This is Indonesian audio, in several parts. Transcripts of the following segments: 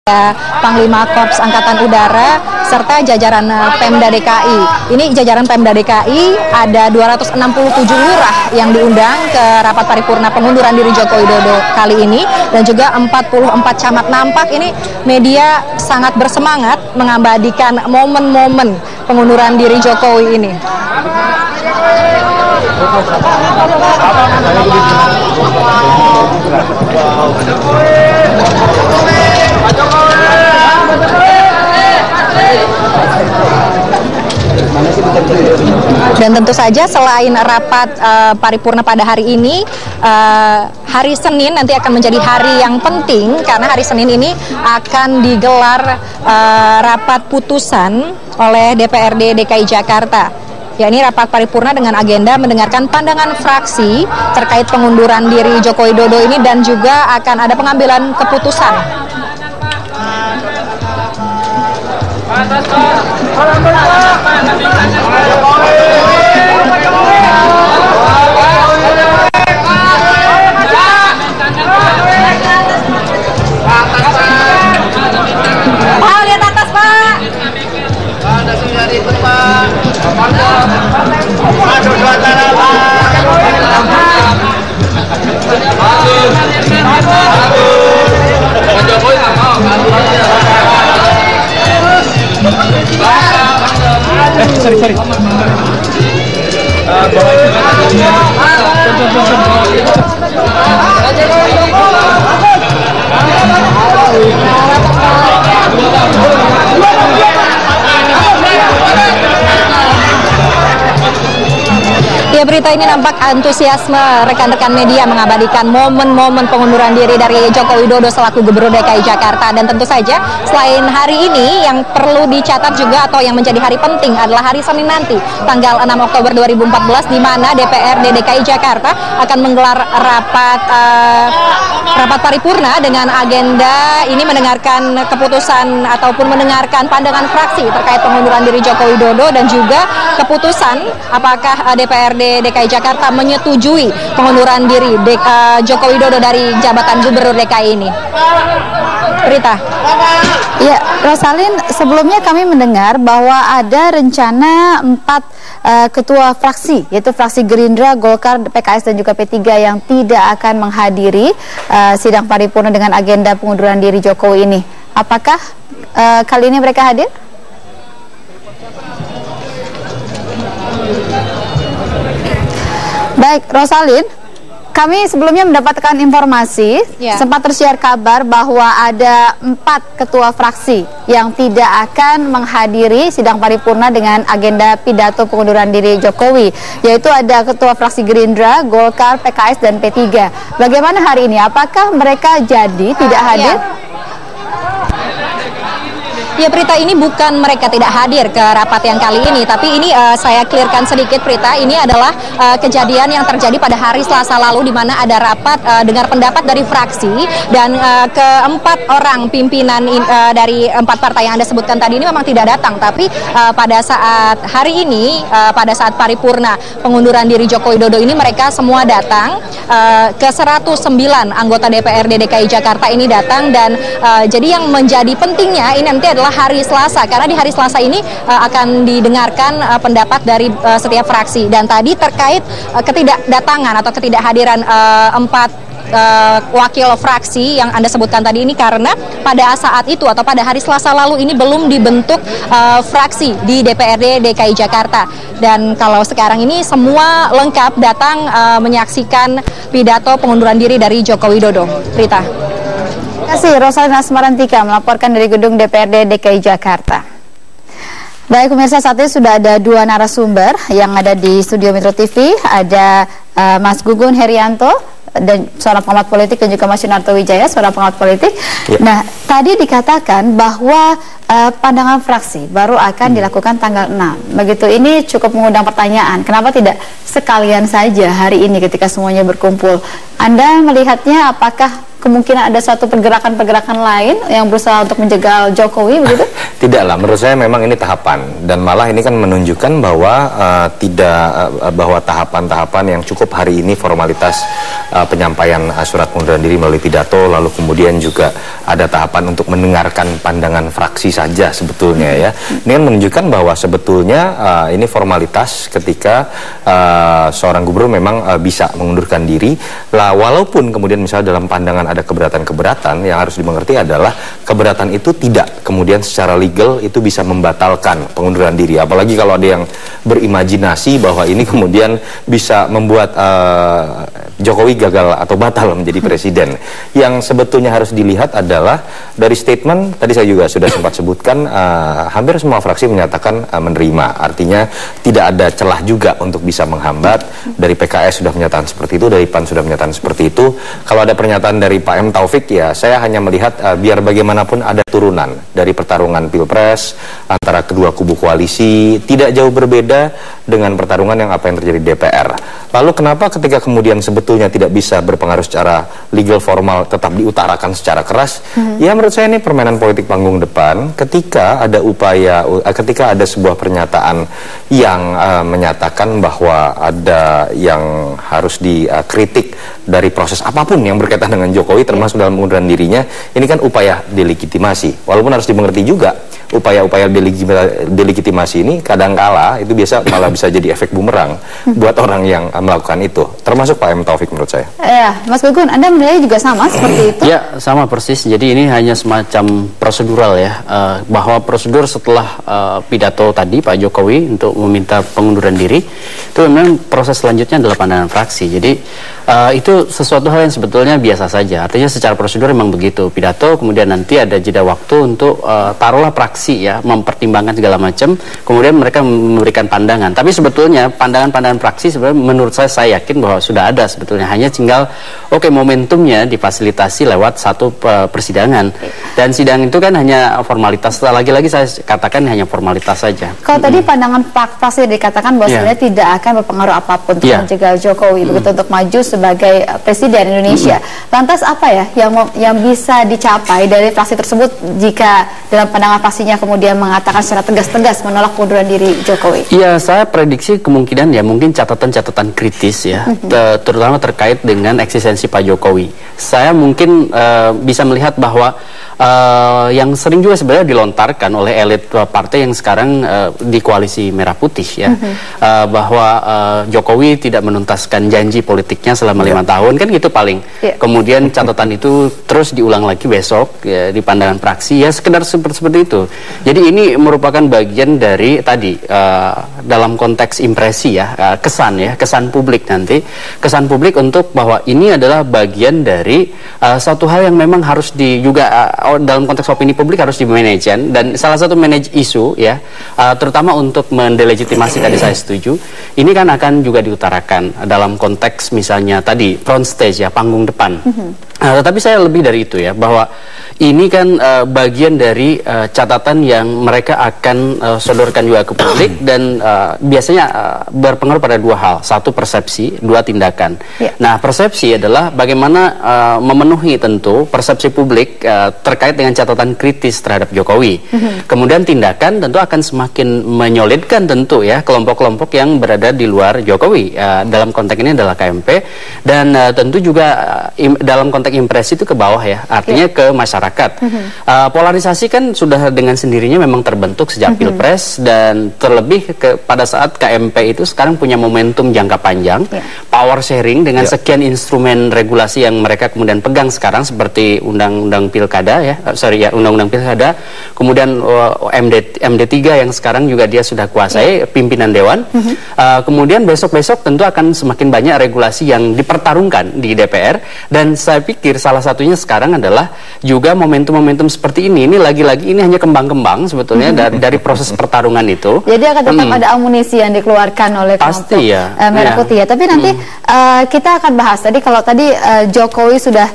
Panglima Korps Angkatan Udara serta jajaran Pemda DKI. Ini jajaran Pemda DKI ada 267 lurah yang diundang ke rapat paripurna pengunduran diri Joko Widodo kali ini dan juga 44 camat. Nampak ini media sangat bersemangat mengabadikan momen-momen pengunduran diri Jokowi ini. Dan tentu saja selain rapat paripurna pada hari ini, hari Senin nanti akan menjadi hari yang penting karena hari Senin ini akan digelar rapat putusan oleh DPRD DKI Jakarta. Yakni rapat paripurna dengan agenda mendengarkan pandangan fraksi terkait pengunduran diri Joko Widodo ini dan juga akan ada pengambilan keputusan. Pak, lihat atas, Pak. Sorry. Ya, berita ini nampak antusiasme rekan-rekan media mengabadikan momen-momen pengunduran diri dari Joko Widodo selaku Gubernur DKI Jakarta. Dan tentu saja selain hari ini yang perlu dicatat juga atau yang menjadi hari penting adalah hari Senin nanti tanggal 6 Oktober 2014 di mana DPRD DKI Jakarta akan menggelar rapat paripurna dengan agenda ini mendengarkan keputusan ataupun mendengarkan pandangan fraksi terkait pengunduran diri Joko Widodo dan juga keputusan apakah DPRD DKI Jakarta menyetujui pengunduran diri Joko Widodo dari jabatan Gubernur DKI ini. Rita. Ya, Rosalin, sebelumnya kami mendengar bahwa ada rencana 4 ketua fraksi, yaitu fraksi Gerindra, Golkar, PKS dan juga P3 yang tidak akan menghadiri sidang paripurna dengan agenda pengunduran diri Jokowi ini. Apakah kali ini mereka hadir? Baik, Rosalin, kami sebelumnya mendapatkan informasi, sempat tersiar kabar bahwa ada 4 ketua fraksi yang tidak akan menghadiri sidang paripurna dengan agenda pidato pengunduran diri Jokowi, yaitu ada ketua fraksi Gerindra, Golkar, PKS, dan P3. Bagaimana hari ini? Apakah mereka jadi tidak hadir? Ya, Prita, ini bukan mereka tidak hadir ke rapat yang kali ini, tapi ini saya clearkan sedikit, Prita. Ini adalah kejadian yang terjadi pada hari Selasa lalu di mana ada rapat dengar pendapat dari fraksi dan keempat orang pimpinan dari 4 partai yang Anda sebutkan tadi ini memang tidak datang, tapi pada saat hari ini, pada saat paripurna pengunduran diri Joko Widodo ini mereka semua datang, ke 109 anggota DPRD DKI Jakarta ini datang dan jadi yang menjadi pentingnya ini nanti adalah hari Selasa, karena di hari Selasa ini akan didengarkan pendapat dari setiap fraksi. Dan tadi terkait ketidakdatangan atau ketidakhadiran 4 wakil fraksi yang Anda sebutkan tadi ini karena pada saat itu atau pada hari Selasa lalu ini belum dibentuk fraksi di DPRD DKI Jakarta. Dan kalau sekarang ini semua lengkap datang menyaksikan pidato pengunduran diri dari Joko Widodo. Rita. Terima kasih, Rosalin Asmarantika melaporkan dari gedung DPRD DKI Jakarta. Baik pemirsa, saat ini sudah ada 2 narasumber yang ada di studio Metro TV. Ada Mas Gugun Herianto dan seorang pengamat politik dan juga Mas Yunarto Wijaya, seorang pengamat politik. Ya. Nah, tadi dikatakan bahwa pandangan fraksi baru akan dilakukan tanggal 6. Begitu, ini cukup mengundang pertanyaan. Kenapa tidak sekalian saja hari ini ketika semuanya berkumpul? Anda melihatnya apakah kemungkinan ada suatu pergerakan-pergerakan lain yang berusaha untuk menjegal Jokowi begitu? Tidaklah, menurut saya memang ini tahapan, dan malah ini kan menunjukkan bahwa bahwa tahapan-tahapan yang cukup hari ini formalitas penyampaian surat pengunduran diri melalui pidato, lalu kemudian juga ada tahapan untuk mendengarkan pandangan fraksi saja sebetulnya ya. Ini kan menunjukkan bahwa sebetulnya ini formalitas ketika seorang gubernur memang bisa mengundurkan diri, lah walaupun kemudian misalnya dalam pandangan ada keberatan-keberatan, yang harus dimengerti adalah keberatan itu tidak kemudian secara legal itu bisa membatalkan pengunduran diri. Apalagi kalau ada yang berimajinasi bahwa ini kemudian bisa membuat Jokowi gagal atau batal menjadi presiden. Yang sebetulnya harus dilihat adalah dari statement, tadi saya juga sudah sempat sebutkan, hampir semua fraksi menyatakan menerima. Artinya tidak ada celah juga untuk bisa menghambat. Dari PKS sudah menyatakan seperti itu, dari PAN sudah menyatakan seperti itu. Kalau ada pernyataan dari Pak M. Taufik, ya saya hanya melihat biar bagaimanapun ada turunan dari pertarungan Pilpres antara kedua kubu koalisi, tidak jauh berbeda dengan pertarungan yang apa yang terjadi di DPR. Lalu kenapa ketika kemudian sebetulnya tidak bisa berpengaruh secara legal formal tetap diutarakan secara keras? Ya menurut saya ini permainan politik panggung depan. Ketika ada upaya, ketika ada sebuah pernyataan yang menyatakan bahwa ada yang harus dikritik dari proses apapun yang berkaitan dengan Jokowi, termasuk dalam pengunduran dirinya, ini kan upaya delegitimasi. Walaupun harus dimengerti juga, upaya-upaya delegitimasi ini kadangkala itu biasa malah bisa jadi efek bumerang buat orang yang melakukan itu, termasuk Pak M. Taufik menurut saya. Ya, Mas Gugun, Anda menilai juga sama seperti itu? Ya, sama persis. Jadi ini hanya semacam prosedural ya, bahwa prosedur setelah pidato tadi Pak Jokowi untuk meminta pengunduran diri, itu memang proses selanjutnya adalah pandangan fraksi. Jadi itu sesuatu hal yang sebetulnya biasa saja. Artinya secara prosedur memang begitu, pidato, kemudian nanti ada jeda waktu untuk taruhlah praksi ya, mempertimbangkan segala macam, kemudian mereka memberikan pandangan. Tapi sebetulnya pandangan-pandangan praksi sebenarnya menurut saya yakin bahwa sudah ada sebetulnya, hanya tinggal momentumnya difasilitasi lewat satu persidangan, dan sidang itu kan hanya formalitas. Lagi-lagi saya katakan hanya formalitas saja. Kalau tadi pandangan praksi dikatakan bahwa sebenarnya tidak akan berpengaruh apapun untuk menjegal Jokowi begitu untuk maju sebagai presiden Indonesia. Lantas apa ya yang bisa dicapai dari fraksi tersebut jika dalam pandangan fraksinya kemudian mengatakan secara tegas-tegas menolak pengunduran diri Jokowi? Iya, saya prediksi kemungkinan ya mungkin catatan-catatan kritis ya, terutama terkait dengan eksistensi Pak Jokowi. Saya mungkin bisa melihat bahwa yang sering juga sebenarnya dilontarkan oleh elit partai yang sekarang di koalisi Merah Putih ya, bahwa Jokowi tidak menuntaskan janji politiknya selama 5 tahun, kan gitu paling. Kemudian catatan itu terus diulang lagi besok ya, di pandangan praksi ya, sekedar seperti itu. Jadi ini merupakan bagian dari tadi dalam konteks impresi ya, kesan publik nanti, kesan publik untuk bahwa ini adalah bagian dari suatu hal yang memang harus juga dalam konteks opini publik harus dimanage, dan salah satu manage isu ya, terutama untuk mendelegitimasi tadi saya setuju, ini kan akan juga diutarakan dalam konteks misalnya tadi front stage ya, panggung depan. Tetapi saya lebih dari itu ya, bahwa ini kan bagian dari catatan yang mereka akan sodorkan juga ke publik, dan biasanya berpengaruh pada dua hal, satu persepsi, dua tindakan. Nah, persepsi adalah bagaimana memenuhi tentu persepsi publik terkait dengan catatan kritis terhadap Jokowi. Kemudian tindakan tentu akan semakin menyolidkan tentu ya kelompok-kelompok yang berada di luar Jokowi. Dalam konteks ini adalah KMP, dan tentu juga dalam konteks impresi itu ke bawah ya, artinya ke masyarakat. Polarisasi kan sudah dengan sendirinya memang terbentuk sejak Pilpres, dan terlebih pada saat KMP itu sekarang punya momentum jangka panjang, power sharing dengan sekian instrumen regulasi yang mereka kemudian pegang sekarang, seperti undang-undang pilkada ya, undang-undang pilkada, kemudian MD3 yang sekarang juga dia sudah kuasai pimpinan dewan. Kemudian besok-besok tentu akan semakin banyak regulasi yang dipertarungkan di DPR, dan saya pikir salah satunya sekarang adalah juga momentum-momentum seperti ini lagi-lagi ini hanya kembang-kembang sebetulnya dari proses pertarungan itu. Jadi akan tetap ada amunisi yang dikeluarkan oleh kelompok Merah Putih ya. Tapi nanti kita akan bahas tadi, kalau tadi Jokowi sudah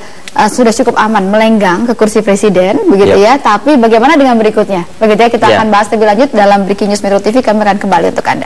sudah cukup aman melenggang ke kursi presiden, begitu ya. Tapi bagaimana dengan berikutnya? Begitu ya, kita akan bahas lebih lanjut dalam Breaking News Metro TV. Kami akan kembali untuk Anda.